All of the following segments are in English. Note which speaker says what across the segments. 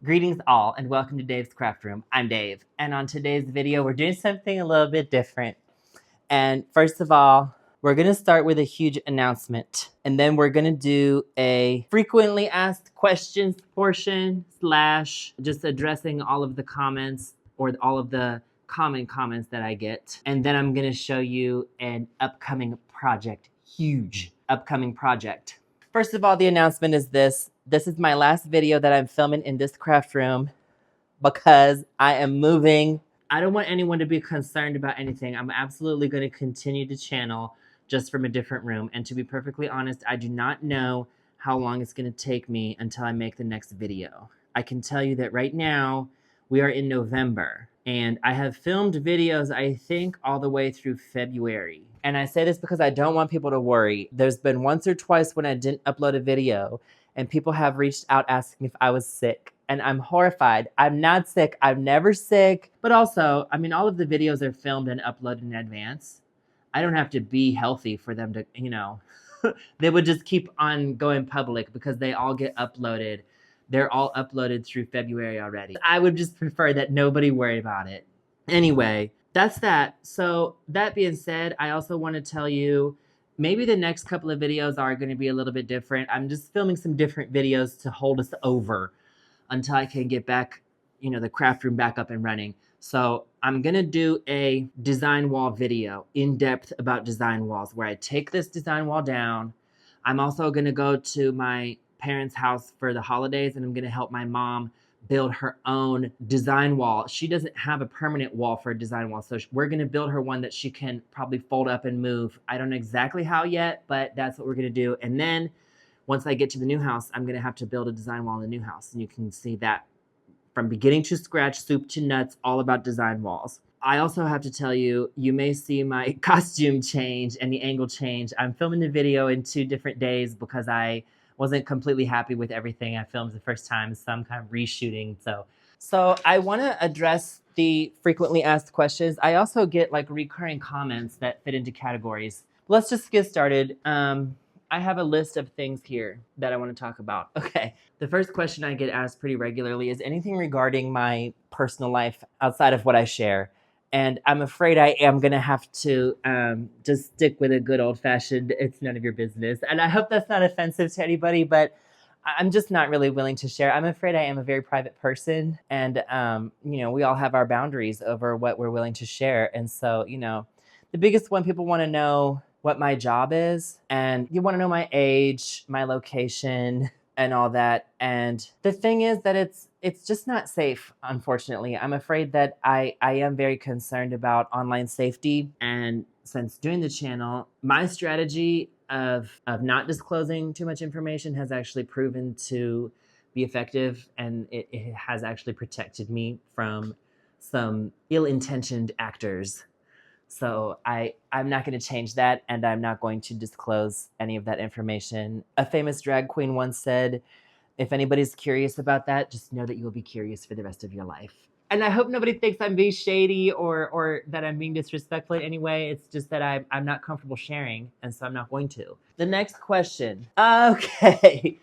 Speaker 1: Greetings all and welcome to Dave's Craft Room. I'm Dave, and on today's video we're doing something a little bit different. And first of all, we're going to start with a huge announcement, and then we're going to do a frequently asked questions portion slash just addressing all of the comments or all of the common comments that I get. And then I'm going to show you an upcoming project, huge upcoming project. First of all, the announcement is this. This is my last video that I'm filming in this craft room because I am moving. I don't want anyone to be concerned about anything. I'm absolutely going to continue to channel just from a different room. And to be perfectly honest, I do not know how long it's going to take me until I make the next video. I can tell you that right now we are in November and I have filmed videos, I think, all the way through February. And I say this because I don't want people to worry. There's been once or twice when I didn't upload a video and people have reached out asking if I was sick. And I'm horrified. I'm not sick. I'm never sick. But also, I mean, all of the videos are filmed and uploaded in advance. I don't have to be healthy for them to, they would just keep on going public because they all get uploaded. They're all uploaded through February already. I would just prefer that nobody worry about it. Anyway, that's that. So that being said, I also want to tell you, maybe the next couple of videos are going to be a little bit different. I'm just filming some different videos to hold us over until I can get back, the craft room back up and running. So I'm going to do a design wall video in depth about design walls where I take this design wall down. I'm also going to go to my parents' house for the holidays and I'm going to help my mom build her own design wall. She doesn't have a permanent wall for a design wall, so we're going to build her one that she can probably fold up and move. I don't know exactly how yet, but that's what we're going to do. And then once I get to the new house, I'm going to have to build a design wall in the new house. And you can see that from beginning to scratch, soup to nuts, all about design walls. I also have to tell you, you may see my costume change and the angle change. I'm filming the video in 2 different days because I wasn't completely happy with everything I filmed the first time, so I'm kind of reshooting. So I want to address the frequently asked questions. I also get like recurring comments that fit into categories. Let's just get started. I have a list of things here that I want to talk about. Okay. The first question I get asked pretty regularly is anything regarding my personal life outside of what I share. And I'm afraid I am going to have to just stick with a good old-fashioned, it's none of your business. And I hope that's not offensive to anybody, but I'm just not really willing to share. I'm afraid I am a very private person. And, we all have our boundaries over what we're willing to share. And so, the biggest one, people want to know what my job is. And you want to know my age, my location, and all that. And the thing is that it's just not safe, unfortunately. I'm afraid that I am very concerned about online safety. And since doing the channel, my strategy of not disclosing too much information has actually proven to be effective. And it has actually protected me from some ill-intentioned actors. So I'm not going to change that, and I'm not going to disclose any of that information. A famous drag queen once said, if anybody's curious about that, just know that you will be curious for the rest of your life. And I hope nobody thinks I'm being shady or that I'm being disrespectful in any way. It's just that I'm not comfortable sharing, and so I'm not going to. The next question. Okay.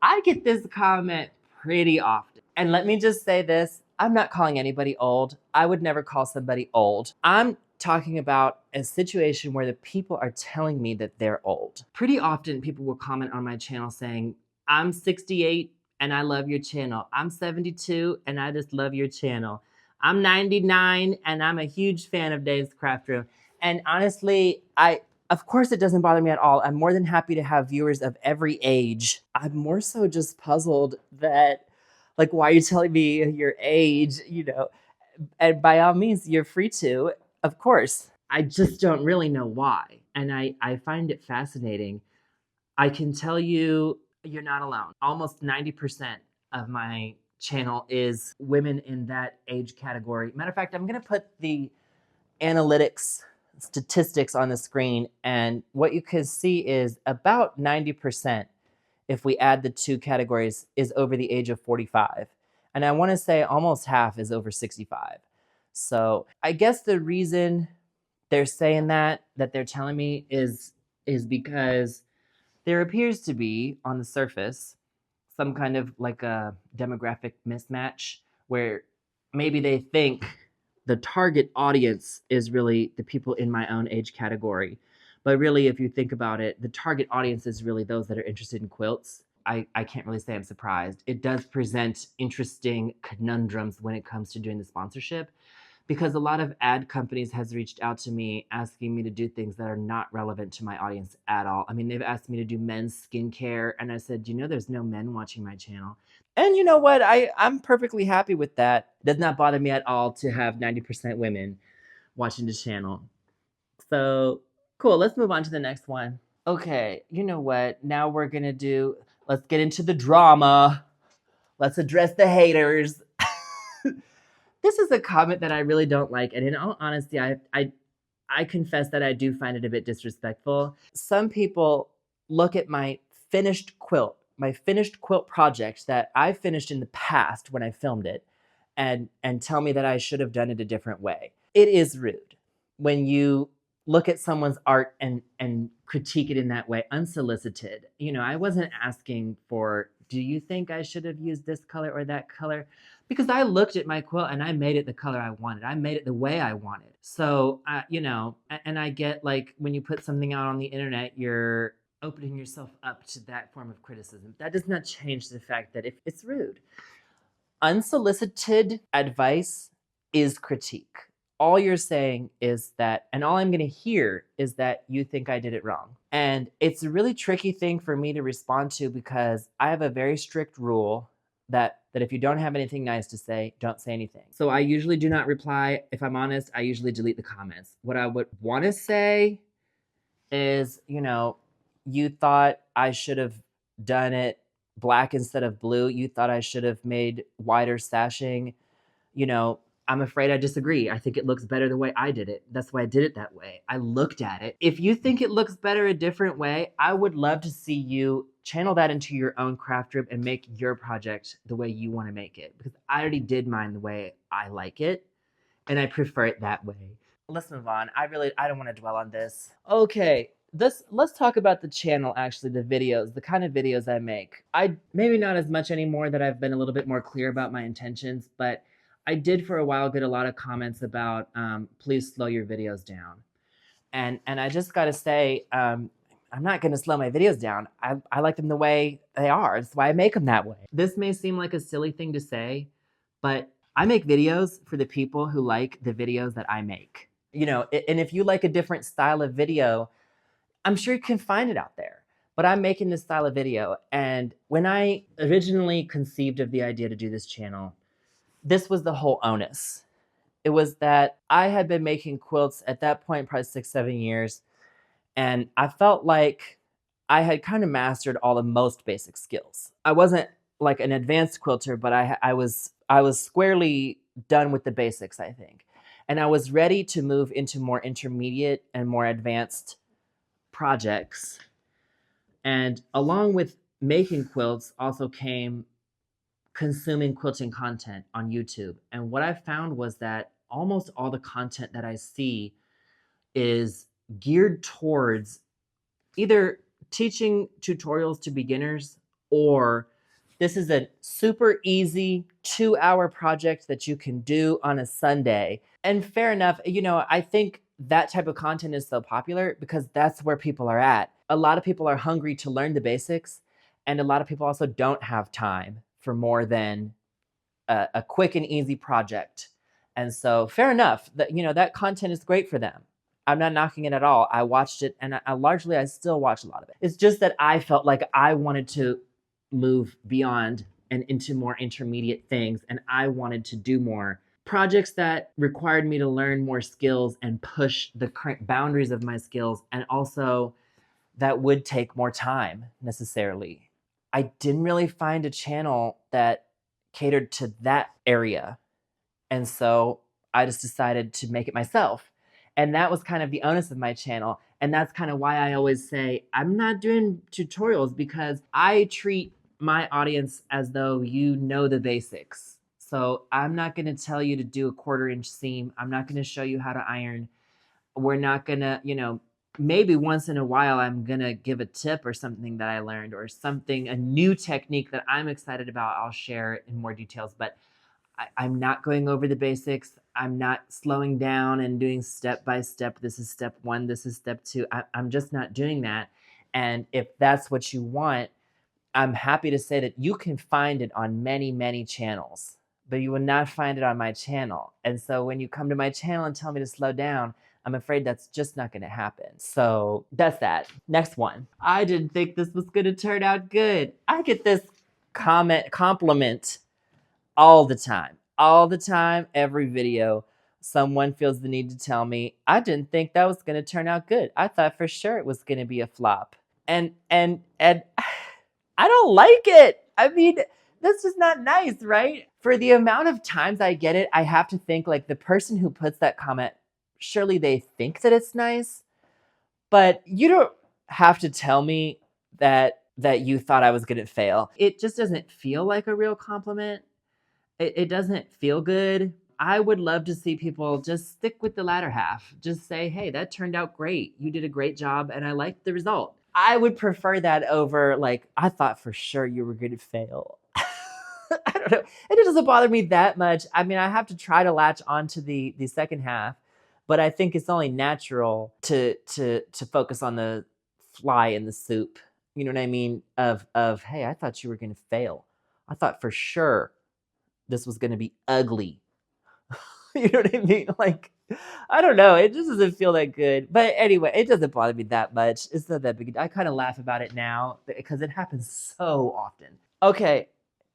Speaker 1: I get this comment pretty often. And let me just say this. I'm not calling anybody old. I would never call somebody old. I'm talking about a situation where the people are telling me that they're old. Pretty often people will comment on my channel saying, I'm 68 and I love your channel. I'm 72 and I just love your channel. I'm 99 and I'm a huge fan of Dave's Craft Room. And honestly, of course it doesn't bother me at all. I'm more than happy to have viewers of every age. I'm more so just puzzled that, like, why are you telling me your age, And by all means, you're free to. Of course, I just don't really know why. And I find it fascinating. I can tell you, you're not alone. Almost 90% of my channel is women in that age category. Matter of fact, I'm going to put the analytics statistics on the screen. And what you can see is about 90%, if we add the 2 categories, is over the age of 45. And I want to say almost half is over 65. So I guess the reason they're saying that they're telling me is because there appears to be, on the surface, some kind of like a demographic mismatch where maybe they think the target audience is really the people in my own age category. But really, if you think about it, the target audience is really those that are interested in quilts. I can't really say I'm surprised. It does present interesting conundrums when it comes to doing the sponsorship, because a lot of ad companies has reached out to me asking me to do things that are not relevant to my audience at all. I mean, they've asked me to do men's skincare, and I said, there's no men watching my channel. And you know what? I'm perfectly happy with that. It does not bother me at all to have 90% women watching the channel. So cool. Let's move on to the next one. Okay, you know what? Now let's get into the drama. Let's address the haters. This is a comment that I really don't like, and in all honesty, I confess that I do find it a bit disrespectful. Some people look at my finished quilt project that I finished in the past when I filmed it, and tell me that I should have done it a different way. It is rude when you look at someone's art and critique it in that way, unsolicited. I wasn't asking for, do you think I should have used this color or that color? Because I looked at my quilt and I made it the color I wanted. I made it the way I wanted. So, and I get, like, when you put something out on the internet, you're opening yourself up to that form of criticism. That does not change the fact that if it's rude. Unsolicited advice is critique. All you're saying is that, and all I'm going to hear is that you think I did it wrong. And it's a really tricky thing for me to respond to, because I have a very strict rule that if you don't have anything nice to say, don't say anything. So I usually do not reply. If I'm honest, I usually delete the comments. What I would want to say is, you thought I should have done it black instead of blue. You thought I should have made wider sashing. I'm afraid I disagree. I think it looks better the way I did it. That's why I did it that way. I looked at it. If you think it looks better a different way, I would love to see you channel that into your own craft room and make your project the way you want to make it. Because I already did mine the way I like it, and I prefer it that way. Let's move on. I don't want to dwell on this. Okay, let's talk about the channel, actually, the videos, the kind of videos I make. Maybe not as much anymore, that I've been a little bit more clear about my intentions, but I did for a while get a lot of comments about, please slow your videos down. And I just got to say, I'm not going to slow my videos down. I like them the way they are. That's why I make them that way. This may seem like a silly thing to say, but I make videos for the people who like the videos that I make. And if you like a different style of video, I'm sure you can find it out there. But I'm making this style of video. And when I originally conceived of the idea to do this channel, this was the whole onus. It was that I had been making quilts at that point, probably 6-7 years. And I felt like I had kind of mastered all the most basic skills. I wasn't like an advanced quilter, but I was squarely done with the basics, I think. And I was ready to move into more intermediate and more advanced projects. And along with making quilts also came consuming quilting content on YouTube. And what I found was that almost all the content that I see is geared towards either teaching tutorials to beginners, or this is a super easy 2-hour project that you can do on a Sunday. And fair enough, I think that type of content is so popular because that's where people are at. A lot of people are hungry to learn the basics, and a lot of people also don't have time for more than a quick and easy project. And so fair enough that, that content is great for them. I'm not knocking it at all. I watched it, and I still watch a lot of it. It's just that I felt like I wanted to move beyond and into more intermediate things, and I wanted to do more projects that required me to learn more skills and push the current boundaries of my skills, and also that would take more time necessarily. I didn't really find a channel that catered to that area. And so I just decided to make it myself. And that was kind of the onus of my channel. And that's kind of why I always say I'm not doing tutorials, because I treat my audience as though you know the basics. So I'm not going to tell you to do a 1/4 inch seam. I'm not going to show you how to iron. We're not going to, maybe once in a while I'm gonna give a tip or something that I learned, or something, a new technique that I'm excited about. I'll share in more details, but I'm not going over the basics. I'm not slowing down and doing step by step. This is step one, this is step two. I'm just not doing that. And if that's what you want, I'm happy to say that you can find it on many, many channels, but you will not find it on my channel. And so when you come to my channel and tell me to slow down, I'm afraid that's just not going to happen. So that's that. Next one. I didn't think this was going to turn out good. I get this compliment all the time. All the time, every video, someone feels the need to tell me, I didn't think that was going to turn out good. I thought for sure it was going to be a flop. And I don't like it. I mean, that's just not nice, right? For the amount of times I get it, I have to think like the person who puts that comment, surely they think that it's nice, but you don't have to tell me that you thought I was going to fail. It just doesn't feel like a real compliment. It doesn't feel good. I would love to see people just stick with the latter half. Just say, hey, that turned out great. You did a great job and I liked the result. I would prefer that over like, I thought for sure you were going to fail. I don't know. It doesn't bother me that much. I mean, I have to try to latch onto the second half, but I think it's only natural to focus on the fly in the soup. You know what I mean? Of hey, I thought you were going to fail. I thought for sure this was going to be ugly. You know what I mean? Like, I don't know. It just doesn't feel that good. But anyway, it doesn't bother me that much. It's not that big. I kind of laugh about it now because it happens so often. Okay,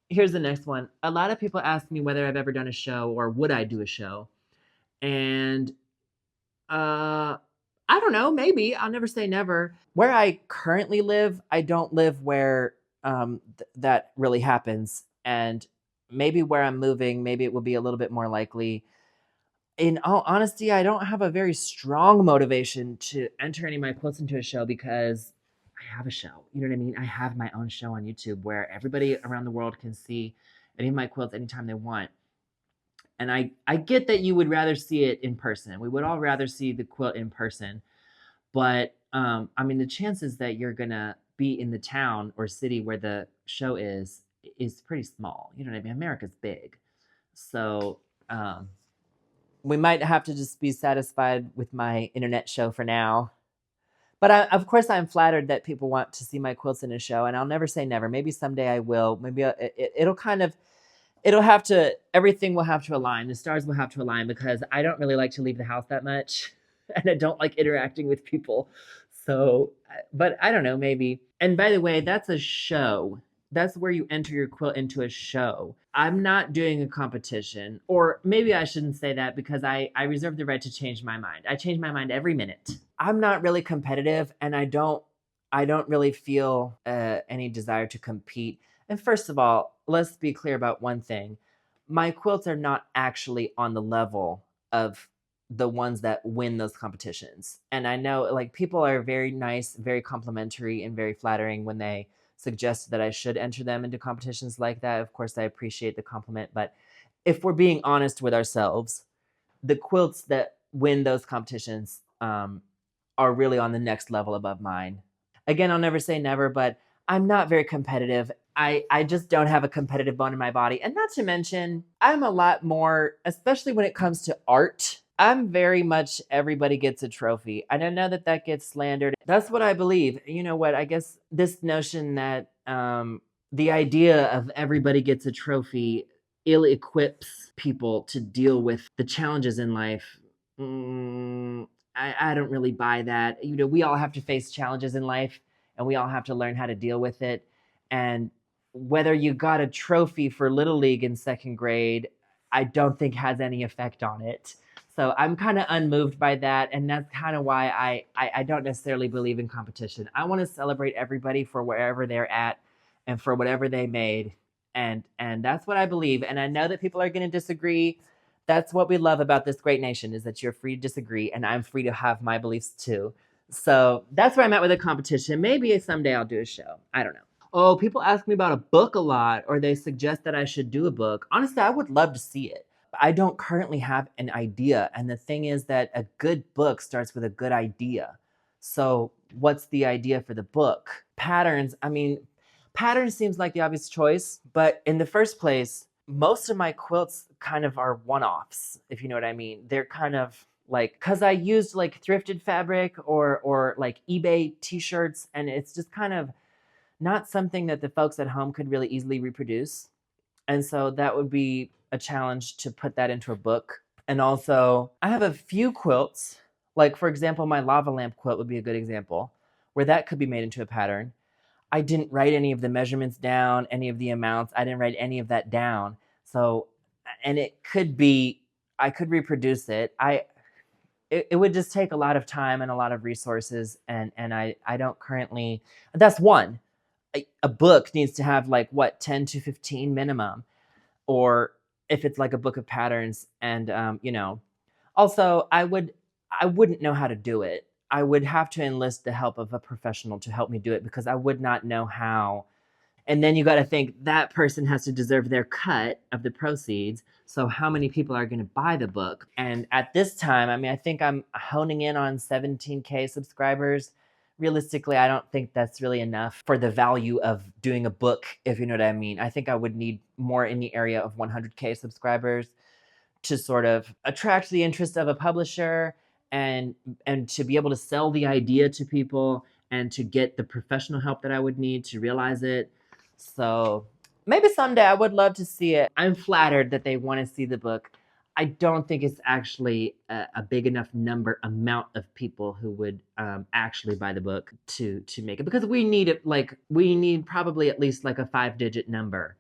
Speaker 1: here's the next one. A lot of people ask me whether I've ever done a show or would I do a show. And I don't know, maybe. I'll never say never. Where I currently live, I don't live where that really happens. And maybe where I'm moving, maybe it will be a little bit more likely. In all honesty, I don't have a very strong motivation to enter any of my quilts into a show because I have a show. You know what I mean? I have my own show on YouTube where everybody around the world can see any of my quilts anytime they want. And I get that you would rather see it in person. We would all rather see the quilt in person. But I mean, the chances that you're gonna be in the town or city where the show is pretty small. You know what I mean? America's big. So we might have to just be satisfied with my internet show for now. But of course, I'm flattered that people want to see my quilts in a show, and I'll never say never. Maybe someday I will. Maybe it'll kind of, it'll have to, everything will have to align. The stars will have to align because I don't really like to leave the house that much, and I don't like interacting with people. So, but I don't know, maybe. And by the way, that's a show. That's where you enter your quilt into a show. I'm not doing a competition, or maybe I shouldn't say that because I reserve the right to change my mind. I change my mind every minute. I'm not really competitive, and I don't really feel any desire to compete. And first of all, let's be clear about one thing. My quilts are not actually on the level of the ones that win those competitions. And I know like people are very nice, very complimentary, and very flattering when they suggest that I should enter them into competitions like that. Of course, I appreciate the compliment, but if we're being honest with ourselves, the quilts that win those competitions are really on the next level above mine. Again, I'll never say never, but I'm not very competitive. I just don't have a competitive bone in my body. And not to mention, I'm a lot more, especially when it comes to art, I'm very much everybody gets a trophy. And I know that that gets slandered. That's what I believe. You know what? I guess this notion that the idea of everybody gets a trophy ill-equips people to deal with the challenges in life. I don't really buy that. You know, we all have to face challenges in life and we all have to learn how to deal with it. And whether you got a trophy for Little League in second grade, I don't think has any effect on it. So I'm kind of unmoved by that. And that's kind of why I don't necessarily believe in competition. I want to celebrate everybody for wherever they're at and for whatever they made. And that's what I believe. And I know that people are going to disagree. That's what we love about this great nation is that you're free to disagree and I'm free to have my beliefs too. So that's where I'm at with a competition. Maybe someday I'll do a show. I don't know. Oh, people ask me about a book a lot, or they suggest that I should do a book. Honestly, I would love to see it. I don't currently have an idea. And the thing is that a good book starts with a good idea. So what's the idea for the book? Patterns, I mean, patterns seems like the obvious choice, but in the first place, most of my quilts kind of are one-offs, if you know what I mean. They're kind of like, because I used like thrifted fabric or like eBay t-shirts, and it's just kind of not something that the folks at home could really easily reproduce. And so that would be a challenge to put that into a book. And also, I have a few quilts, like for example, my lava lamp quilt would be a good example, where that could be made into a pattern. I didn't write any of the measurements down, any of the amounts. I didn't write any of that down. So, and it could be, I could reproduce it. It would just take a lot of time and a lot of resources. And I don't currently, that's one. A book needs to have like what, 10 to 15 minimum, or if it's like a book of patterns. And also I wouldn't know how to do it. I would have to enlist the help of a professional to help me do it, because I would not know how. And then you got to think that person has to deserve their cut of the proceeds. So how many people are going to buy the book? And at this time, I mean, I think I'm honing in on 17K subscribers. Realistically, I don't think that's really enough for the value of doing a book, if you know what I mean. I think I would need more in the area of 100K subscribers to sort of attract the interest of a publisher, and to be able to sell the idea to people, and to get the professional help that I would need to realize it. So maybe someday I would love to see it. I'm flattered that they want to see the book. I don't think it's actually a big enough amount of people who would actually buy the book to make it, because we need it, like we need probably at least like a 5-digit number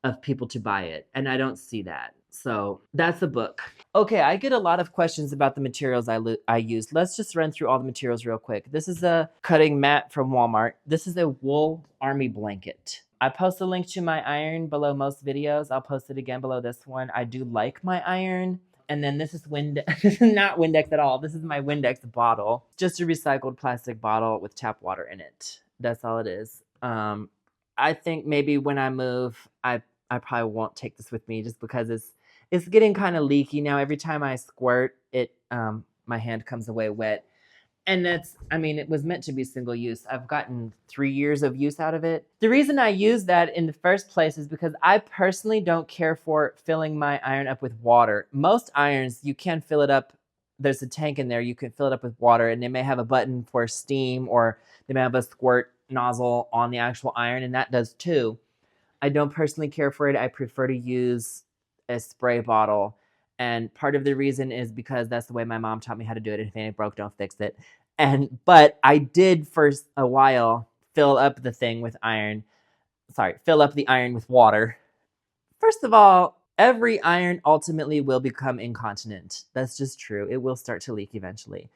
Speaker 1: of people to buy it, and I don't see that. So that's the book. Okay, I get a lot of questions about the materials I used. Let's just run through all the materials real quick. This is a cutting mat from Walmart. This is a wool army blanket. I post a link to my iron below most videos. I'll post it again below this one. I do like my iron. And then this is this is not Windex at all. This is my Windex bottle. Just a recycled plastic bottle with tap water in it. That's all it is. I think maybe when I move, I probably won't take this with me, just because it's getting kind of leaky now. Every time I squirt it, my hand comes away wet. And I mean, it was meant to be single use. I've gotten 3 years of use out of it. The reason I use that in the first place is because I personally don't care for filling my iron up with water. Most irons, you can fill it up. There's a tank in there. You can fill it up with water, and they may have a button for steam, or they may have a squirt nozzle on the actual iron, and that does too. I don't personally care for it. I prefer to use a spray bottle. And part of the reason is because that's the way my mom taught me how to do it. If anything broke, don't fix it. But I did for a while fill up the thing with iron. Fill up the iron with water. First of all, every iron ultimately will become incontinent. That's just true. It will start to leak eventually.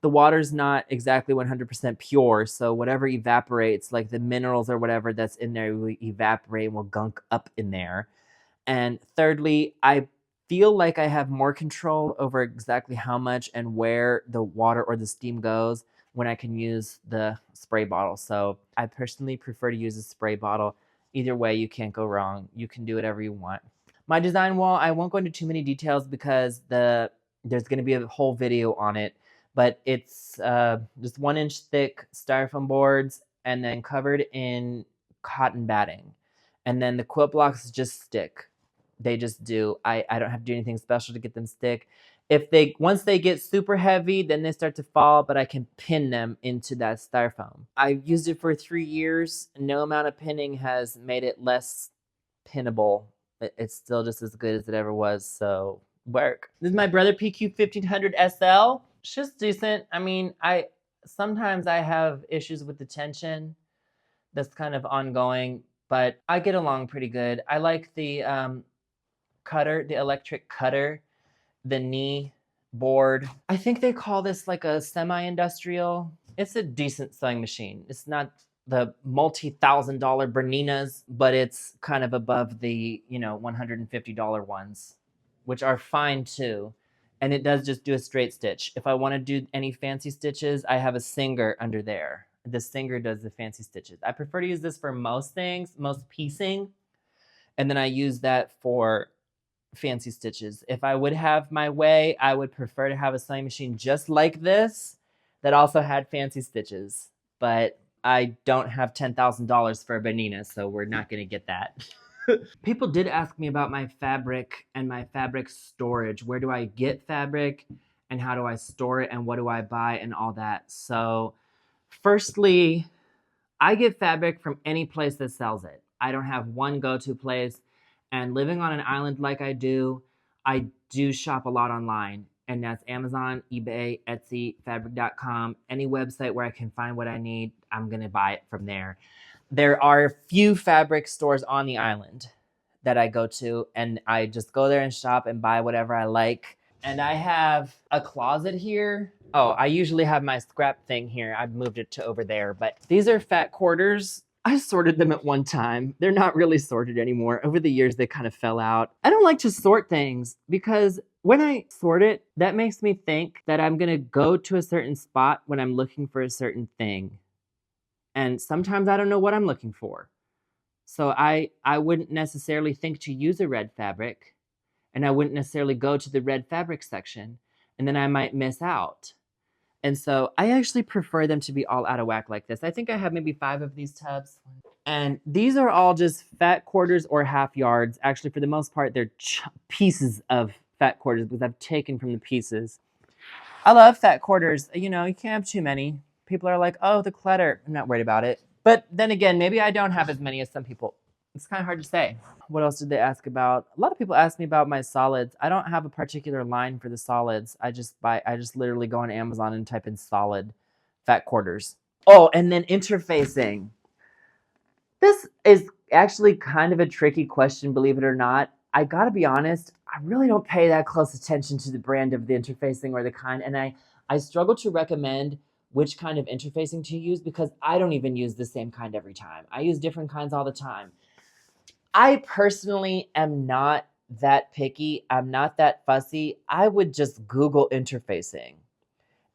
Speaker 1: The water's not exactly 100% pure, so whatever evaporates, like the minerals or whatever that's in there, will evaporate and will gunk up in there. And thirdly, I feel like I have more control over exactly how much and where the water or the steam goes when I can use the spray bottle. So I personally prefer to use a spray bottle. Either way, you can't go wrong. You can do whatever you want. My design wall, I won't go into too many details because there's going to be a whole video on it. But it's just 1-inch thick styrofoam boards, and then covered in cotton batting. And then the quilt blocks just stick. They just do. I don't have to do anything special to get them stick. Once they get super heavy, then they start to fall, but I can pin them into that styrofoam. I've used it for 3 years. No amount of pinning has made it less pinnable. It's still just as good as it ever was, so work. This is my Brother PQ 1500 SL. It's just decent. I mean, sometimes I have issues with the tension that's kind of ongoing, but I get along pretty good. I like the cutter, the electric cutter, the knee board. I think they call this like a semi-industrial. It's a decent sewing machine. It's not the multi-$1,000 Berninas, but it's kind of above the, $150 ones, which are fine too. And it does just do a straight stitch. If I want to do any fancy stitches, I have a Singer under there. The Singer does the fancy stitches. I prefer to use this for most things, most piecing. And then I use that for fancy stitches. If I would have my way, I would prefer to have a sewing machine just like this that also had fancy stitches, but I don't have $10,000 for a Benina, so we're not going to get that. People did ask me about my fabric and my fabric storage. Where do I get fabric and how do I store it and what do I buy and all that? So firstly, I get fabric from any place that sells it. I don't have one go-to place. And living on an island like I do shop a lot online. And that's Amazon, eBay, Etsy, fabric.com, any website where I can find what I need, I'm going to buy it from there. There are a few fabric stores on the island that I go to, and I just go there and shop and buy whatever I like. And I have a closet here. Oh, I usually have my scrap thing here. I've moved it to over there, but these are fat quarters. I sorted them at one time. They're not really sorted anymore. Over the years, they kind of fell out. I don't like to sort things because when I sort it, that makes me think that I'm gonna go to a certain spot when I'm looking for a certain thing. And sometimes I don't know what I'm looking for. So I wouldn't necessarily think to use a red fabric, and I wouldn't necessarily go to the red fabric section, and then I might miss out. And so I actually prefer them to be all out of whack like this. I think I have maybe 5 of these tubs. And these are all just fat quarters or half yards. Actually, for the most part, they're pieces of fat quarters because I've taken from the pieces. I love fat quarters. You know, you can't have too many. People are like, oh, the clutter. I'm not worried about it. But then again, maybe I don't have as many as some people. It's kind of hard to say. What else did they ask about? A lot of people ask me about my solids. I don't have a particular line for the solids. I just literally go on Amazon and type in solid fat quarters. Oh, and then interfacing. This is actually kind of a tricky question, believe it or not. I gotta be honest, I really don't pay that close attention to the brand of the interfacing or the kind, and I struggle to recommend which kind of interfacing to use because I don't even use the same kind every time. I use different kinds all the time. I personally am not that picky. I'm not that fussy. I would just Google interfacing.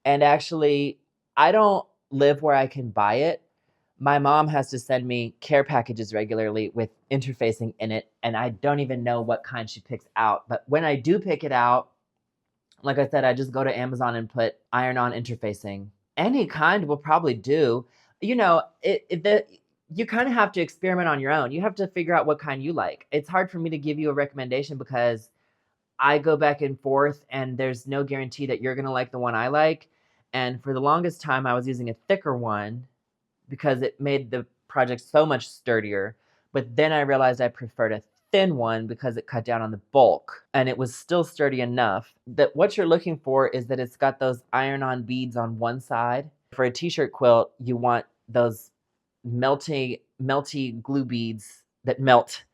Speaker 1: And actually, I don't live where I can buy it. My mom has to send me care packages regularly with interfacing in it, and I don't even know what kind she picks out. But when I do pick it out, like I said, I just go to Amazon and put iron-on interfacing. Any kind will probably do. You know, you kind of have to experiment on your own. You have to figure out what kind you like. It's hard for me to give you a recommendation because I go back and forth, and there's no guarantee that you're going to like the one I like. And for the longest time, I was using a thicker one because it made the project so much sturdier. But then I realized I preferred a thin one because it cut down on the bulk and it was still sturdy enough that what you're looking for is that it's got those iron-on beads on one side. For a t-shirt quilt, you want those melty glue beads that melt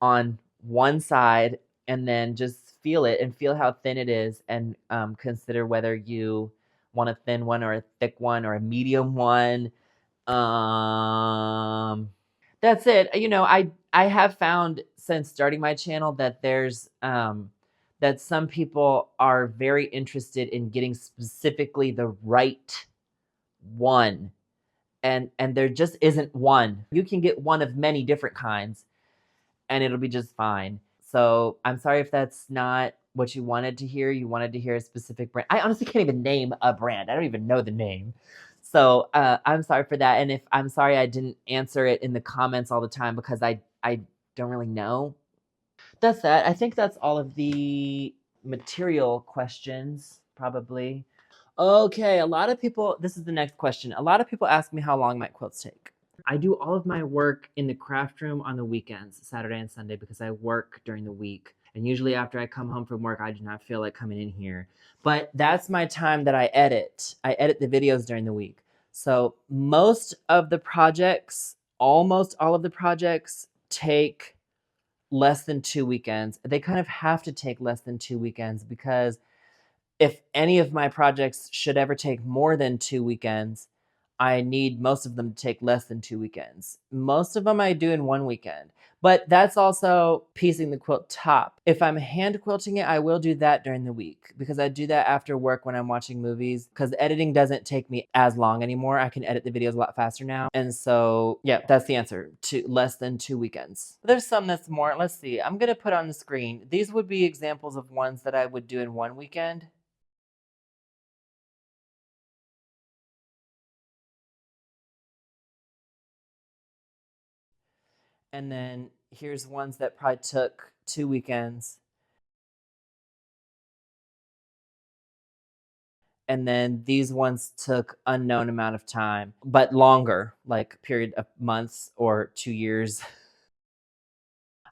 Speaker 1: on one side, and then just feel it and feel how thin it is, and consider whether you want a thin one or a thick one or a medium one. That's it. You know, I have found since starting my channel that there's that some people are very interested in getting specifically the right one. And there just isn't one. You can get one of many different kinds and it'll be just fine. So I'm sorry if that's not what you wanted to hear. You wanted to hear a specific brand. I honestly can't even name a brand. I don't even know the name. So I'm sorry for that. And if I'm sorry I didn't answer it in the comments all the time because I don't really know. That's that. I think that's all of the material questions, probably. Okay, a lot of people, this is the next question. A lot of people ask me how long my quilts take. I do all of my work in the craft room on the weekends, Saturday and Sunday, because I work during the week. And usually after I come home from work, I do not feel like coming in here. But that's my time that I edit. I edit the videos during the week. So most of the projects, almost all of the projects take less than 2 weekends. They kind of have to take less than 2 weekends because if any of my projects should ever take more than 2 weekends, I need most of them to take less than 2 weekends. Most of them I do in 1 weekend, but that's also piecing the quilt top. If I'm hand quilting it, I will do that during the week because I do that after work when I'm watching movies because editing doesn't take me as long anymore. I can edit the videos a lot faster now. And so, yeah, that's the answer, to less than 2 weekends. There's some that's more. Let's see. I'm going to put on the screen. These would be examples of ones that I would do in 1 weekend. And then here's ones that probably took 2 weekends. And then these ones took unknown amount of time, but longer, like period of months or 2 years.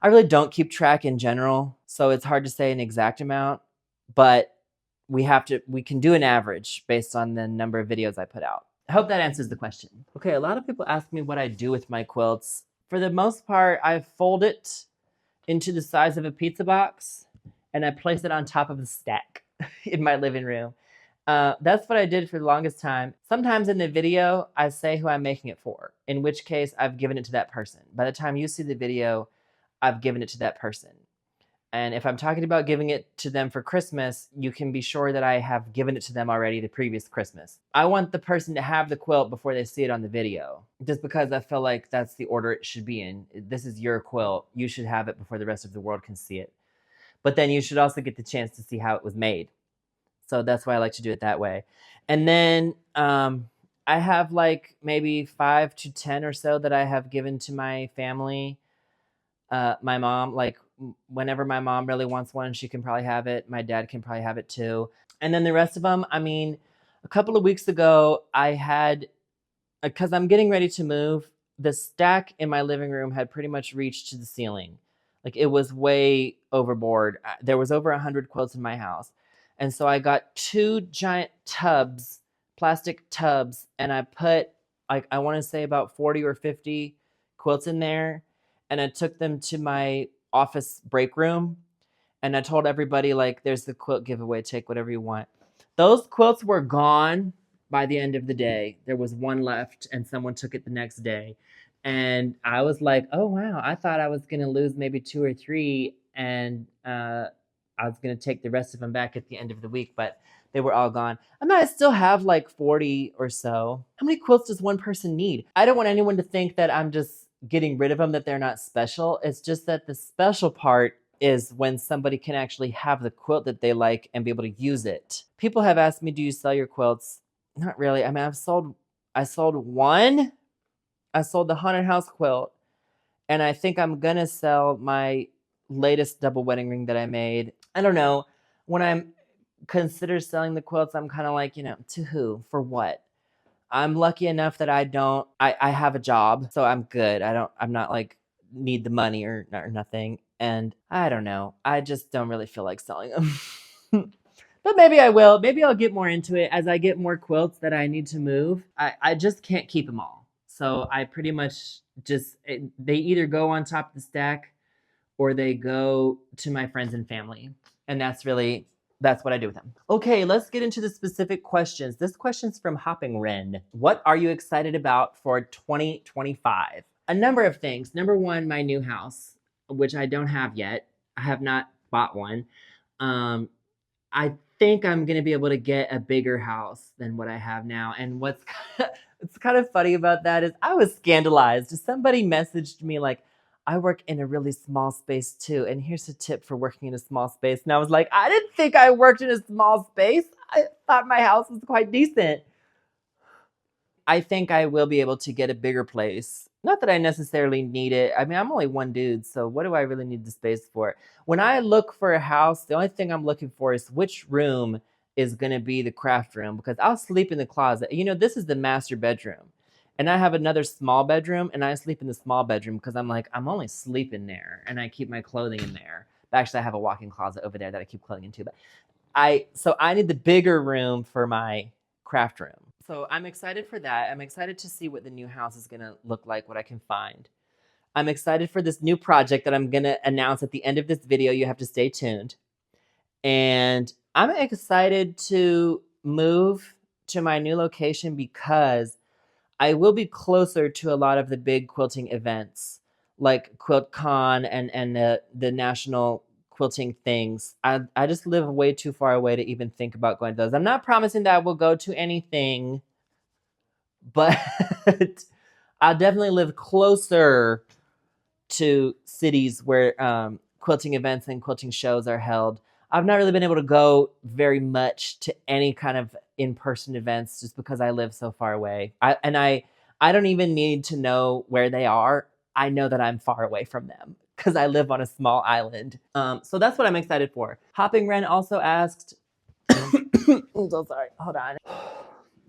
Speaker 1: I really don't keep track in general, so it's hard to say an exact amount, but we can do an average based on the number of videos I put out. I hope that answers the question. Okay, a lot of people ask me what I do with my quilts. For the most part, I fold it into the size of a pizza box and I place it on top of the stack in my living room. That's what I did for the longest time. Sometimes in the video, I say who I'm making it for, in which case I've given it to that person. By the time you see the video, I've given it to that person. And if I'm talking about giving it to them for Christmas, you can be sure that I have given it to them already the previous Christmas. I want the person to have the quilt before they see it on the video, just because I feel like that's the order it should be in. This is your quilt. You should have it before the rest of the world can see it. But then you should also get the chance to see how it was made. So that's why I like to do it that way. And then I have like maybe 5 to 10 or so that I have given to my family. My mom, like whenever my mom really wants one, she can probably have it. My dad can probably have it too. And then the rest of them, I mean, a couple of weeks ago, I had, because I'm getting ready to move, the stack in my living room had pretty much reached to the ceiling. Like it was way overboard. There was over 100 quilts in my house. And so I got 2 giant tubs, plastic tubs, and I put, like, I want to say about 40 or 50 quilts in there. And I took them to my office break room. And I told everybody, like, there's the quilt giveaway, take whatever you want. Those quilts were gone by the end of the day. There was one left and someone took it the next day. And I was like, oh, wow, I thought I was going to lose maybe 2 or 3. And I was going to take the rest of them back at the end of the week, but they were all gone. I mean, I still have like 40 or so. How many quilts does one person need? I don't want anyone to think that I'm just getting rid of them, that they're not special. It's just that the special part is when somebody can actually have the quilt that they like and be able to use it. People have asked me, do you sell your quilts? Not really. I mean, I sold one. I sold the haunted house quilt, and I think I'm gonna sell my latest double wedding ring that I made. I don't know. When I'm consider selling the quilts, I'm kind of like, you know, to who? For what? I'm lucky enough that I have a job, so I'm good. I'm not like need the money or nothing. And I don't know. I just don't really feel like selling them. But maybe I will. Maybe I'll get more into it as I get more quilts that I need to move. I just can't keep them all. So I pretty much they either go on top of the stack or they go to my friends and family. And that's what I do with them. Okay, let's get into the specific questions. This question's from Hopping Wren. What are you excited about for 2025? A number of things. Number one, my new house, which I don't have yet. I have not bought one. I think I'm gonna be able to get a bigger house than what I have now. And what's kind of funny about that is I was scandalized. Somebody messaged me like, I work in a really small space too, and here's a tip for working in a small space. And I was like, I didn't think I worked in a small space. I thought my house was quite decent. I think I will be able to get a bigger place. Not that I necessarily need it. I mean, I'm only one dude, so what do I really need the space for? When I look for a house, the only thing I'm looking for is which room is going to be the craft room, because I'll sleep in the closet. You know, this is the master bedroom. And I have another small bedroom, and I sleep in the small bedroom because I'm like, I'm only sleeping there, and I keep my clothing in there. But actually, I have a walk-in closet over there that I keep clothing into. But so I need the bigger room for my craft room. So I'm excited for that. I'm excited to see what the new house is going to look like, what I can find. I'm excited for this new project that I'm going to announce at the end of this video. You have to stay tuned. And I'm excited to move to my new location because I will be closer to a lot of the big quilting events like QuiltCon and the national quilting things. I just live way too far away to even think about going to those. I'm not promising that I will go to anything, but I'll definitely live closer to cities where quilting events and quilting shows are held. I've not really been able to go very much to any kind of in-person events just because I live so far away. I don't even need to know where they are. I know that I'm far away from them because I live on a small island. So that's what I'm excited for. Hopping Wren also asked, I'm so sorry, hold on.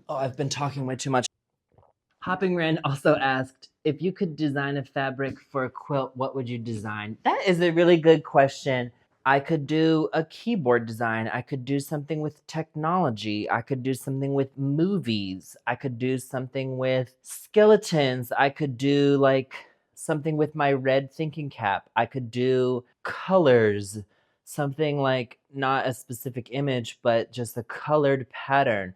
Speaker 1: Oh, I've been talking way too much. Hopping Wren also asked, if you could design a fabric for a quilt, what would you design? That is a really good question. I could do a keyboard design. I could do something with technology. I could do something with movies. I could do something with skeletons. I could do like something with my red thinking cap. I could do colors, something like not a specific image, but just a colored pattern.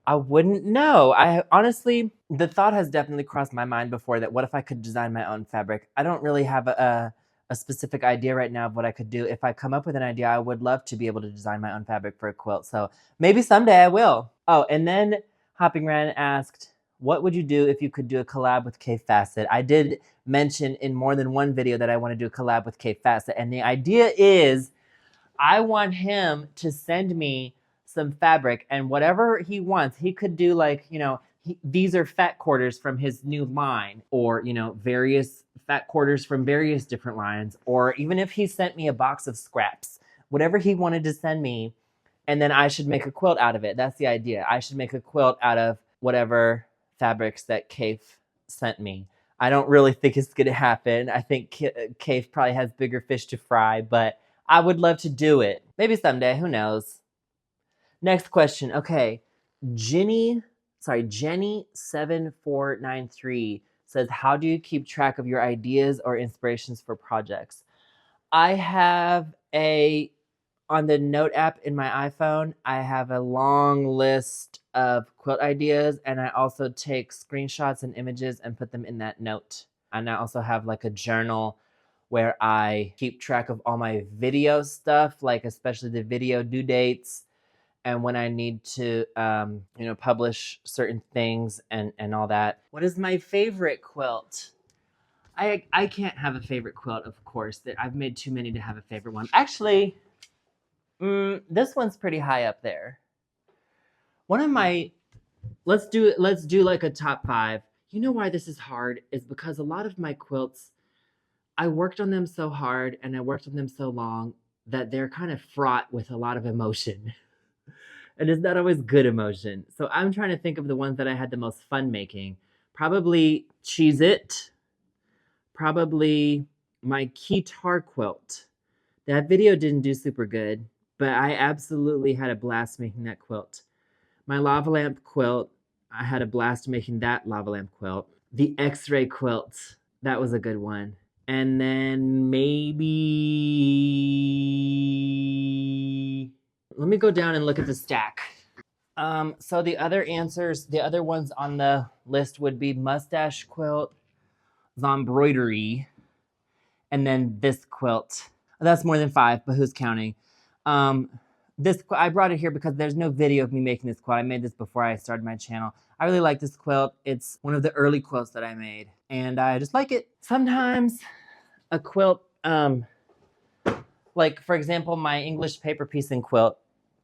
Speaker 1: I wouldn't know. I honestly, the thought has definitely crossed my mind before that what if I could design my own fabric? I don't really have a specific idea right now of what I could do. If I come up with an idea, I would love to be able to design my own fabric for a quilt. So maybe someday I will. Oh, and then Hopping Ran asked, what would you do if you could do a collab with Kaffe? I did mention in more than one video that I want to do a collab with Kaffe, and the idea is I want him to send me some fabric, and whatever he wants, he could do like, you know, these are fat quarters from his new line, or, you know, various fat quarters from various different lines, or even if he sent me a box of scraps, whatever he wanted to send me, and then I should make a quilt out of it. That's the idea. I should make a quilt out of whatever fabrics that Kaffe sent me. I don't really think it's going to happen. I think Kaffe probably has bigger fish to fry, but I would love to do it. Maybe someday, who knows? Next question. Okay. Jenny7493 says, how do you keep track of your ideas or inspirations for projects? I have on the note app in my iPhone, I have a long list of quilt ideas, and I also take screenshots and images and put them in that note. And I also have like a journal where I keep track of all my video stuff, like especially the video due dates and when I need to, you know, publish certain things and all that. What is my favorite quilt? I can't have a favorite quilt, of course. I've made too many to have a favorite one. Actually, this one's pretty high up there. One of my, let's do like a top 5. You know why this is hard is because a lot of my quilts, I worked on them so hard and I worked on them so long that they're kind of fraught with a lot of emotion. And it's not always good emotion. So I'm trying to think of the ones that I had the most fun making. Probably Cheese It. Probably my Keytar quilt. That video didn't do super good, but I absolutely had a blast making that quilt. My lava lamp quilt, I had a blast making that lava lamp quilt. The X-ray quilt, that was a good one. And then maybe, let me go down and look at the stack. So the other answers, the other ones on the list would be Mustache Quilt, Zombroidery, and then this quilt. That's more than 5, but who's counting? This I brought it here because there's no video of me making this quilt. I made this before I started my channel. I really like this quilt. It's one of the early quilts that I made, and I just like it. Sometimes a quilt, like for example, my English paper piecing quilt,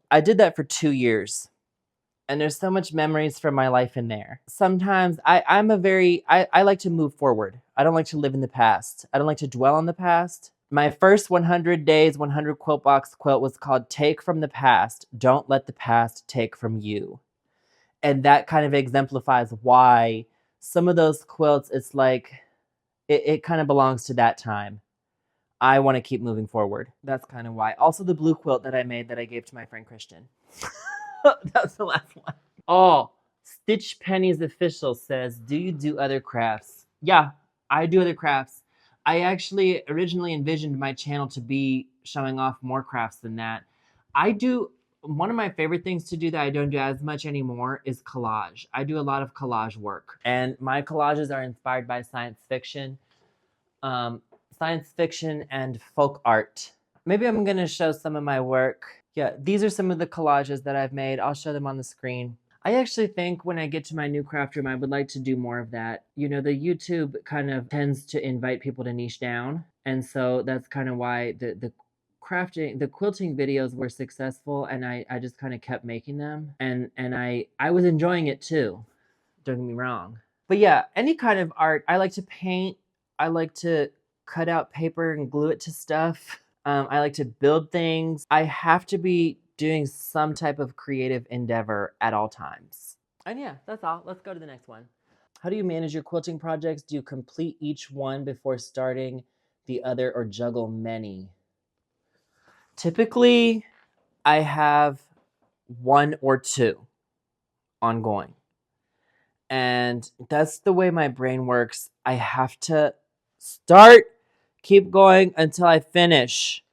Speaker 1: I did that for 2 years. And there's so much memories from my life in there. Sometimes I like to move forward. I don't like to live in the past. I don't like to dwell on the past. My first 100 days, 100 quilt box quilt was called Take from the Past. Don't let the past take from you. And that kind of exemplifies why some of those quilts, it's like, it kind of belongs to that time. I want to keep moving forward. That's kind of why. Also the blue quilt that I made that I gave to my friend Christian. That's the last one. Oh, Stitch Penny's Official says, do you do other crafts? Yeah, I do other crafts. I actually originally envisioned my channel to be showing off more crafts than that. One of my favorite things to do that I don't do as much anymore is collage. I do a lot of collage work. And my collages are inspired by science fiction and folk art. Maybe I'm going to show some of my work. Yeah, these are some of the collages that I've made. I'll show them on the screen. I actually think when I get to my new craft room, I would like to do more of that. You know, the YouTube kind of tends to invite people to niche down. And so that's kind of why the quilting videos were successful, and I just kind of kept making them. And I was enjoying it too. Don't get me wrong. But yeah, any kind of art. I like to paint. I like to cut out paper and glue it to stuff. I like to build things. I have to be doing some type of creative endeavor at all times. And yeah, that's all. Let's go to the next one. How do you manage your quilting projects? Do you complete each one before starting the other or juggle many? Typically, I have one or two ongoing. And that's the way my brain works. I have to start, keep going until I finish.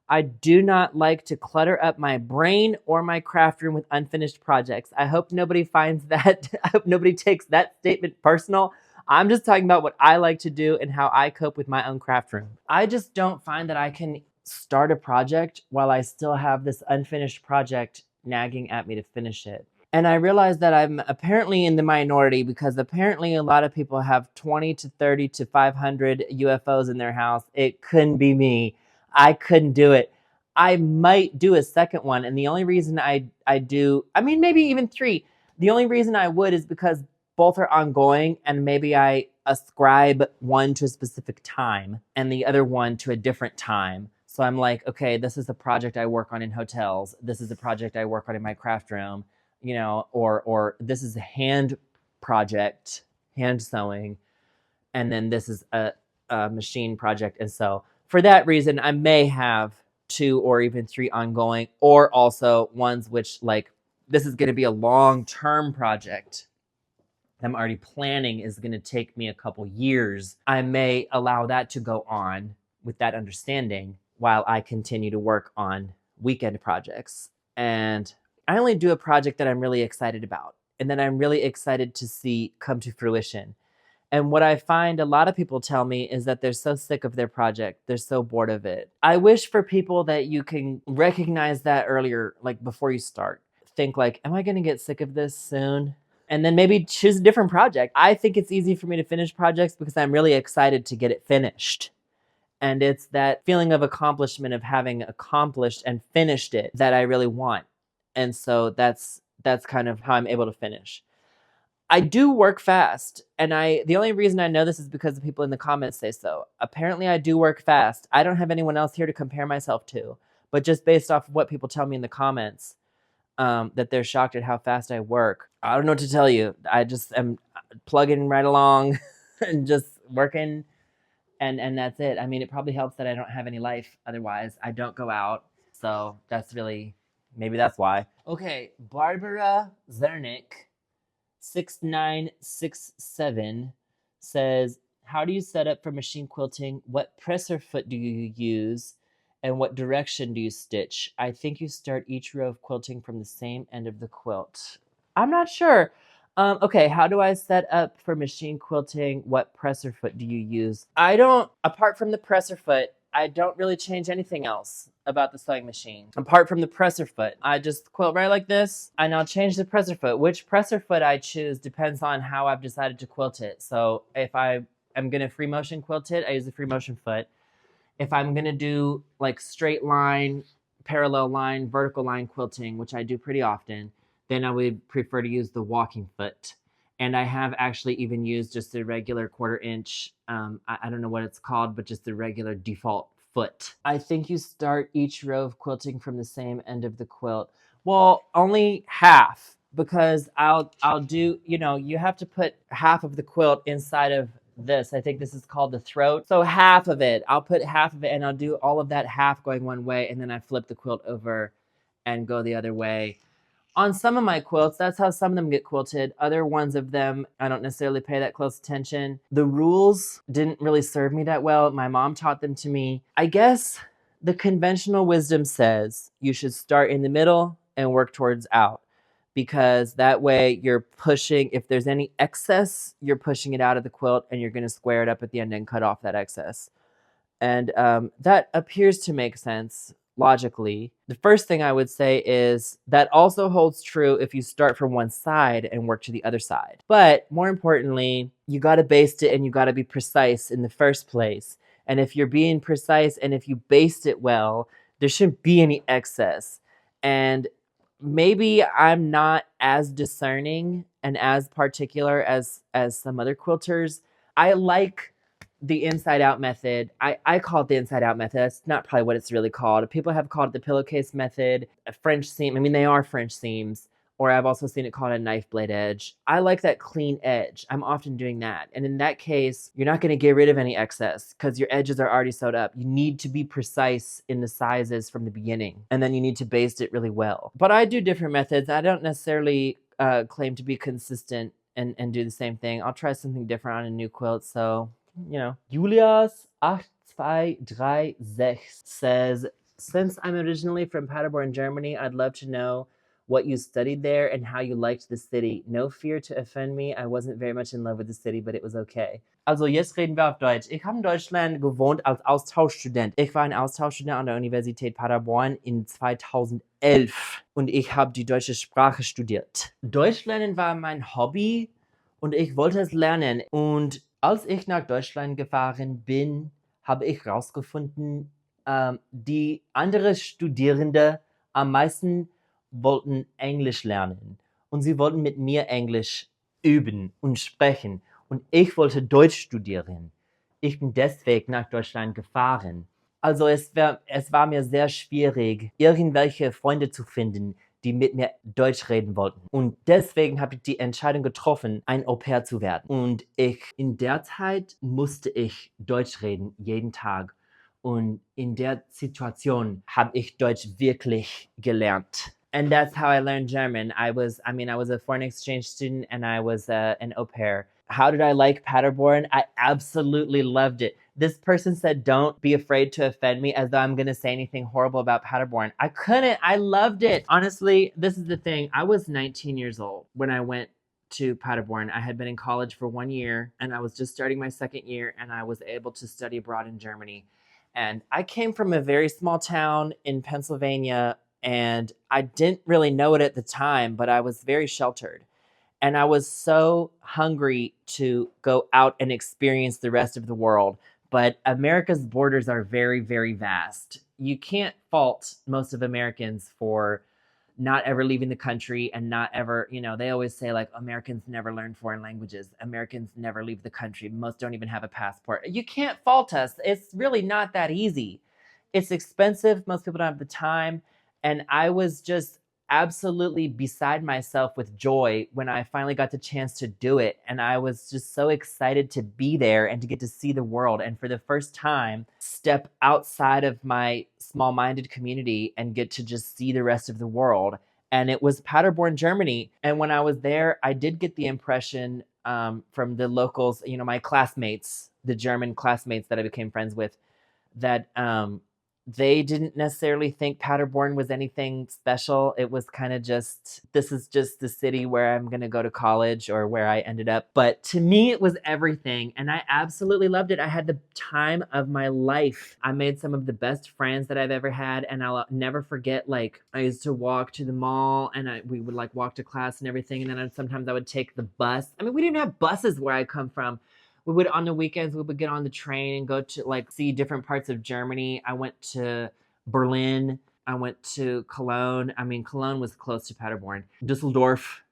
Speaker 1: I do not like to clutter up my brain or my craft room with unfinished projects. I hope nobody finds that, I hope nobody takes that statement personal. I'm just talking about what I like to do and how I cope with my own craft room. I just don't find that I can start a project while I still have this unfinished project nagging at me to finish it. And I realized that I'm apparently in the minority because apparently a lot of people have 20 to 30 to 500 UFOs in their house. It couldn't be me. I couldn't do it. I might do a second one. And the only reason I do, I mean, maybe even three. The only reason I would is because both are ongoing and maybe I ascribe one to a specific time and the other one to a different time. So I'm like, okay, this is a project I work on in hotels. This is a project I work on in my craft room, you know, or this is a hand project, hand sewing, and then this is a machine project. And so for that reason, I may have two or even three ongoing, or also ones which like, this is going to be a long-term project I'm already planning is going to take me a couple years. I may allow that to go on with that understanding while I continue to work on weekend projects. And I only do a project that I'm really excited about and that I'm really excited to see come to fruition. And what I find a lot of people tell me is that they're so sick of their project. They're so bored of it. I wish for people that you can recognize that earlier, like before you start. Think like, am I going to get sick of this soon? And then maybe choose a different project. I think it's easy for me to finish projects because I'm really excited to get it finished. And it's that feeling of accomplishment of having accomplished and finished it that I really want. And so that's kind of how I'm able to finish. I do work fast, and the only reason I know this is because the people in the comments say so. Apparently I do work fast. I don't have anyone else here to compare myself to, but just based off of what people tell me in the comments, that they're shocked at how fast I work. I don't know what to tell you. I just am plugging right along and just working, and that's it. I mean, it probably helps that I don't have any life otherwise. I don't go out, so that's really, maybe that's why. Okay, Barbara Zernick 6967 says, how do you set up for machine quilting? What presser foot do you use? And what direction do you stitch? I think you start each row of quilting from the same end of the quilt. I'm not sure. Okay, how do I set up for machine quilting? What presser foot do you use? I don't, apart from the presser foot, I don't really change anything else about the sewing machine. Apart from the presser foot, I just quilt right like this, and I'll change the presser foot. Which presser foot I choose depends on how I've decided to quilt it. So if I am gonna free motion quilt it, I use the free motion foot. If I'm gonna do like straight line, parallel line, vertical line quilting, which I do pretty often, then I would prefer to use the walking foot. And I have actually even used just the regular 1/4 inch, I don't know what it's called, but just the regular default foot. I think you start each row of quilting from the same end of the quilt. Well, only half, because I'll do, you know, you have to put half of the quilt inside of this. I think this is called the throat. So half of it, I'll put half of it and I'll do all of that half going one way, and then I flip the quilt over and go the other way. On some of my quilts, that's how some of them get quilted. Other ones of them, I don't necessarily pay that close attention. The rules didn't really serve me that well. My mom taught them to me. I guess the conventional wisdom says you should start in the middle and work towards out, because that way you're pushing, if there's any excess, you're pushing it out of the quilt and you're going to square it up at the end and cut off that excess. And that appears to make sense logically. The first thing I would say is that also holds true if you start from one side and work to the other side. But more importantly, you got to baste it and you got to be precise in the first place. And if you're being precise and if you baste it well, there shouldn't be any excess. And maybe I'm not as discerning and as particular as some other quilters. I like the inside out method. I call it the inside out method. That's not probably what it's really called. People have called it the pillowcase method, a French seam. I mean, they are French seams. Or I've also seen it called a knife blade edge. I like that clean edge. I'm often doing that. And in that case, you're not going to get rid of any excess because your edges are already sewed up. You need to be precise in the sizes from the beginning. And then you need to baste it really well. But I do different methods. I don't necessarily claim to be consistent and do the same thing. I'll try something different on a new quilt. So, you know. Julius 8236 says, since I'm originally from Paderborn, Germany, I'd love to know what you studied there and how you liked the city. No fear to offend me. I wasn't very much in love with the city, but it was okay. Also, jetzt reden wir auf Deutsch. Ich habe in Deutschland gewohnt als Austauschstudent. Ich war ein Austauschstudent an der Universität Paderborn in 2011 und ich habe die deutsche Sprache studiert. Deutschlernen war mein Hobby und ich wollte es lernen. Und als ich nach Deutschland gefahren bin, habe ich herausgefunden, die andere Studierende am meisten wollten Englisch lernen und sie wollten mit mir Englisch üben und sprechen und ich wollte Deutsch studieren. Ich bin deswegen nach Deutschland gefahren. Also es war mir sehr schwierig, irgendwelche Freunde zu finden, die mit mir Deutsch reden wollten. Und deswegen habe ich die Entscheidung getroffen, ein Au-pair zu werden. Und in der Zeit musste ich Deutsch reden, jeden Tag. Und in der Situation habe ich Deutsch wirklich gelernt. And that's how I learned German. I was a foreign exchange student and I was an au pair. How did I like Paderborn? I absolutely loved it. This person said, don't be afraid to offend me, as though I'm going to say anything horrible about Paderborn. I couldn't. I loved it. Honestly, this is the thing. I was 19 years old when I went to Paderborn. I had been in college for 1 year and I was just starting my second year and I was able to study abroad in Germany. And I came from a very small town in Pennsylvania and I didn't really know it at the time, but I was very sheltered. And I was so hungry to go out and experience the rest of the world. But America's borders are very, very vast. You can't fault most of Americans for not ever leaving the country and not ever, they always say like Americans never learn foreign languages. Americans never leave the country. Most don't even have a passport. You can't fault us. It's really not that easy. It's expensive. Most people don't have the time. And I was just absolutely beside myself with joy when I finally got the chance to do it. And I was just so excited to be there and to get to see the world. And for the first time, step outside of my small-minded community and get to just see the rest of the world. And it was Paderborn, Germany. And when I was there, I did get the impression from the locals, my classmates, the German classmates that I became friends with, that they didn't necessarily think Paderborn was anything special. It was kind of just, this is just the city where I'm going to go to college or where I ended up. But to me, it was everything. And I absolutely loved it. I had the time of my life. I made some of the best friends that I've ever had. And I'll never forget, like, I used to walk to the mall and we would like walk to class and everything. And then sometimes I would take the bus. I mean, we didn't have buses where I come from. We would, on the weekends, we would get on the train and go to like see different parts of Germany. I went to Berlin. I went to Cologne. I mean, Cologne was close to Paderborn. Düsseldorf,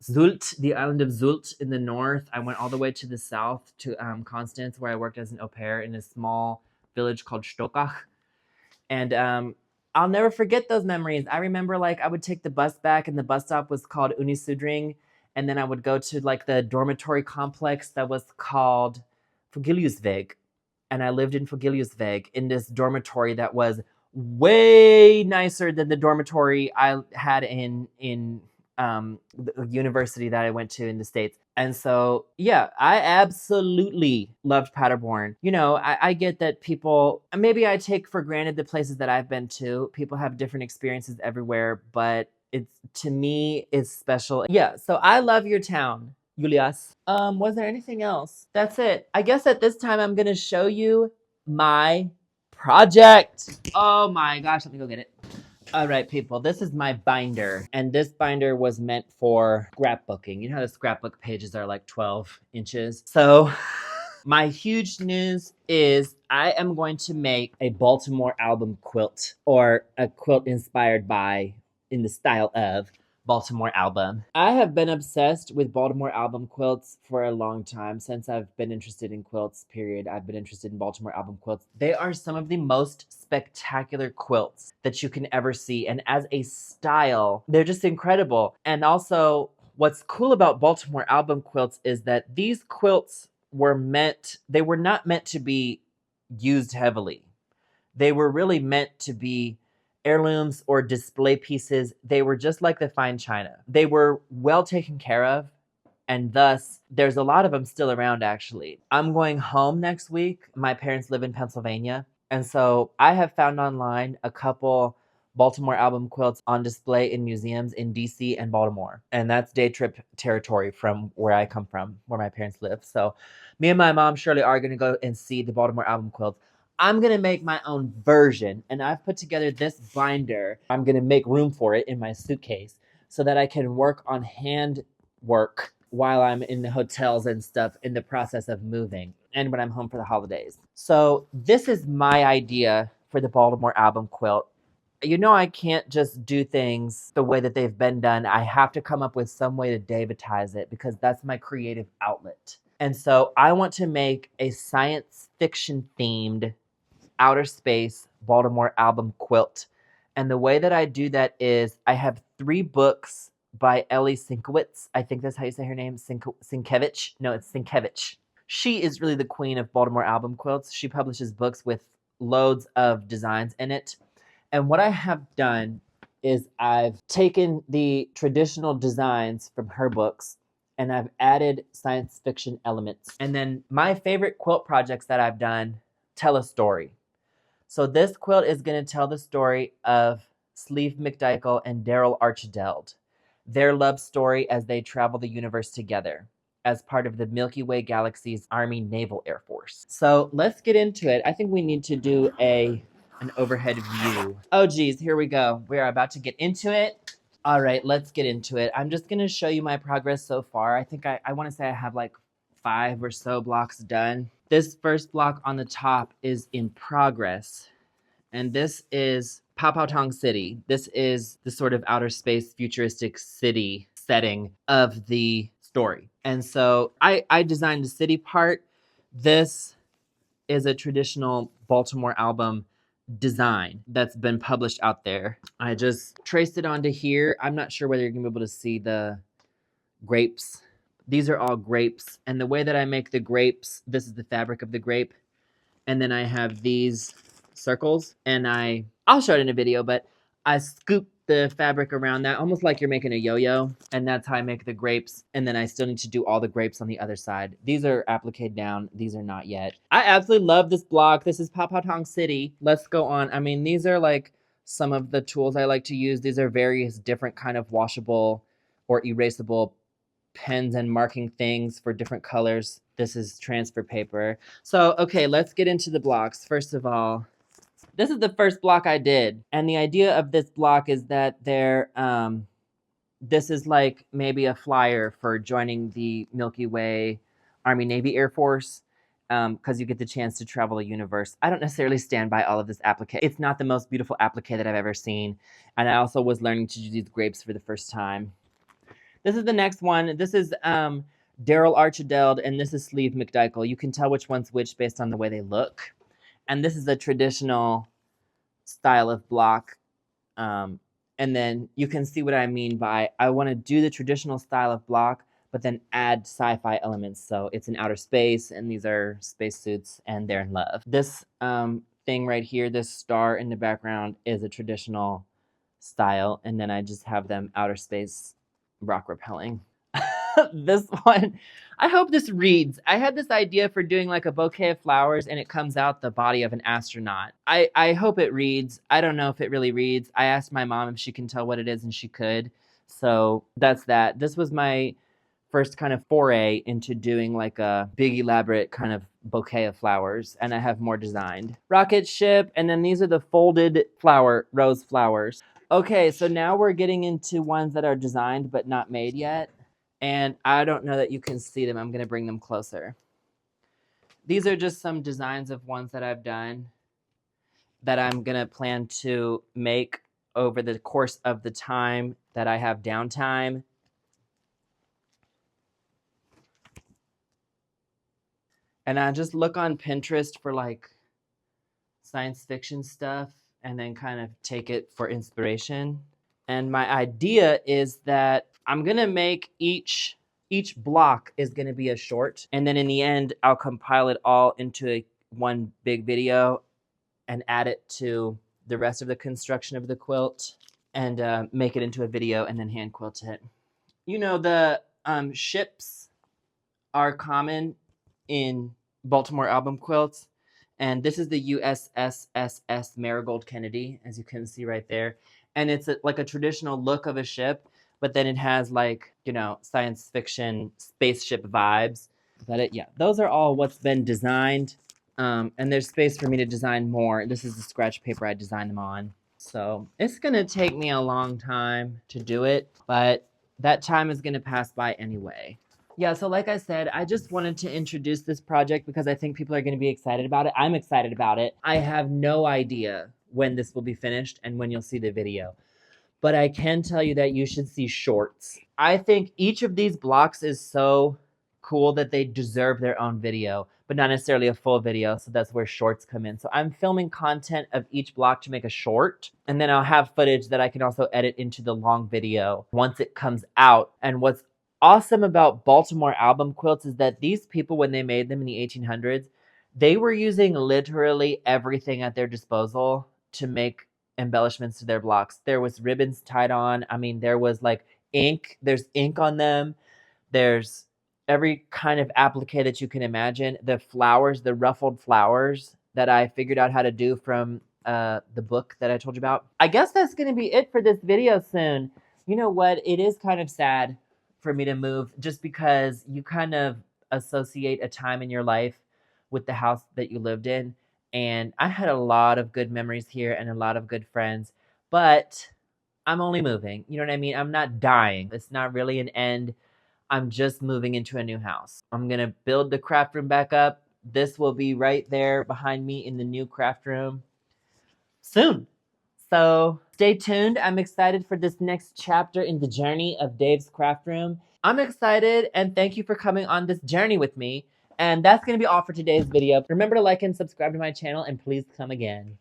Speaker 1: Sylt, the island of Sylt in the north. I went all the way to the south to Constance, where I worked as an au pair in a small village called Stockach. And I'll never forget those memories. I remember like I would take the bus back and the bus stop was called Unisudring. And then I would go to like the dormitory complex that was called Vogeliusweg. And I lived in Vogeliusweg in this dormitory that was way nicer than the dormitory I had in the university that I went to in the States. And so, yeah, I absolutely loved Paderborn. I get that people, maybe I take for granted the places that I've been to. People have different experiences everywhere, but to me, it's special. Yeah, so I love your town, Julius. Was there anything else? That's it. I guess at this time, I'm gonna show you my project. Oh my gosh, let me go get it. All right, people, this is my binder. And this binder was meant for scrapbooking. You know how the scrapbook pages are like 12 inches? So my huge news is I am going to make a Baltimore Album Quilt, or a quilt inspired by, in the style of, Baltimore Album. I have been obsessed with Baltimore Album quilts for a long time. Since I've been interested in quilts, period, I've been interested in Baltimore Album quilts. They are some of the most spectacular quilts that you can ever see. And as a style, they're just incredible. And also, what's cool about Baltimore Album quilts is that these quilts they were not meant to be used heavily. They were really meant to be heirlooms or display pieces. They were just like the fine china. They were well taken care of, and thus there's a lot of them still around actually. I'm going home next week. My parents live in Pennsylvania, and so I have found online a couple Baltimore Album quilts on display in museums in DC and Baltimore. And that's day trip territory from where I come from, where my parents live. So me and my mom Shirley are going to go and see the Baltimore Album quilts. I'm going to make my own version, and I've put together this binder. I'm going to make room for it in my suitcase so that I can work on hand work while I'm in the hotels and stuff in the process of moving and when I'm home for the holidays. So this is my idea for the Baltimore Album quilt. You know, I can't just do things the way that they've been done. I have to come up with some way to Davidize it because that's my creative outlet. And so I want to make a science fiction themed outer space Baltimore Album quilt. And the way that I do that is I have 3 books by Ellie Sienkiewicz. I think that's how you say her name, Sienkiewicz. No, it's Sienkiewicz. She is really the queen of Baltimore Album quilts. She publishes books with loads of designs in it. And what I have done is I've taken the traditional designs from her books and I've added science fiction elements. And then my favorite quilt projects that I've done tell a story. So this quilt is going to tell the story of Sleeve McDykel and Daryl Archideld, their love story as they travel the universe together as part of the Milky Way Galaxy's Army Naval Air Force. So let's get into it. I think we need to do an overhead view. Oh geez, here we go. We are about to get into it. All right, let's get into it. I'm just going to show you my progress so far. I think I want to say I have like 5 or so blocks done. This first block on the top is in progress, and this is Papautong City. This is the sort of outer space futuristic city setting of the story. And so I designed the city part. This is a traditional Baltimore Album design that's been published out there. I just traced it onto here. I'm not sure whether you're gonna be able to see the grapes. These are all grapes, and the way that I make the grapes, this is the fabric of the grape, and then I have these circles, and I'll show it in a video, but I scoop the fabric around that, almost like you're making a yo-yo, and that's how I make the grapes, and then I still need to do all the grapes on the other side. These are appliqued down, these are not yet. I absolutely love this block. This is Papautong City. Let's go on. I mean, these are like some of the tools I like to use. These are various different kind of washable or erasable pens and marking things for different colors. This is transfer paper. So, okay, let's get into the blocks. First of all, this is the first block I did. And the idea of this block is that this is like maybe a flyer for joining the Milky Way Army Navy Air Force, because you get the chance to travel the universe. I don't necessarily stand by all of this applique. It's not the most beautiful applique that I've ever seen. And I also was learning to do these grapes for the first time. This is the next one. This is Daryl Archideld, and this is Sleeve McDykel. You can tell which one's which based on the way they look. And this is a traditional style of block. And then you can see what I mean by I want to do the traditional style of block, but then add sci-fi elements. So it's in outer space, and these are spacesuits, and they're in love. This thing right here, this star in the background, is a traditional style, and then I just have them outer space rock repelling. This one, I hope this reads. I had this idea for doing like a bouquet of flowers and it comes out the body of an astronaut. I hope it reads. I don't know if it really reads. I asked my mom if she can tell what it is, and she could. So that's that. This was my first kind of foray into doing like a big elaborate kind of bouquet of flowers, and I have more designed. Rocket ship, and then these are the folded rose flowers. Okay, so now we're getting into ones that are designed but not made yet. And I don't know that you can see them. I'm going to bring them closer. These are just some designs of ones that I've done that I'm going to plan to make over the course of the time that I have downtime. And I just look on Pinterest for like science fiction stuff and then kind of take it for inspiration. And my idea is that I'm gonna make each block is gonna be a short, and then in the end, I'll compile it all into one big video and add it to the rest of the construction of the quilt and make it into a video and then hand quilt it. You know, the ships are common in Baltimore Album Quilts. And this is the USSSS Marigold Kennedy, as you can see right there. And it's like a traditional look of a ship, but then it has like, you know, science fiction spaceship vibes. Is that it? Yeah, those are all what's been designed. And there's space for me to design more. This is the scratch paper I designed them on. So it's gonna take me a long time to do it, but that time is gonna pass by anyway. Yeah, so like I said, I just wanted to introduce this project because I think people are going to be excited about it. I'm excited about it. I have no idea when this will be finished and when you'll see the video. But I can tell you that you should see shorts. I think each of these blocks is so cool that they deserve their own video, but not necessarily a full video, so that's where shorts come in. So I'm filming content of each block to make a short, and then I'll have footage that I can also edit into the long video once it comes out. And what's awesome about Baltimore Album Quilts is that these people, when they made them in the 1800s, they were using literally everything at their disposal to make embellishments to their blocks. There was ribbons tied on. I mean, there was like ink. There's ink on them. There's every kind of applique that you can imagine. The flowers, the ruffled flowers that I figured out how to do from the book that I told you about. I guess that's going to be it for this video soon. You know what? It is kind of sad for me to move just because you kind of associate a time in your life with the house that you lived in. And I had a lot of good memories here and a lot of good friends, but I'm only moving. You know what I mean? I'm not dying. It's not really an end. I'm just moving into a new house. I'm going to build the craft room back up. This will be right there behind me in the new craft room soon. So stay tuned. I'm excited for this next chapter in the journey of Dave's craft room. I'm excited and thank you for coming on this journey with me. And that's going to be all for today's video. Remember to like and subscribe to my channel and please come again.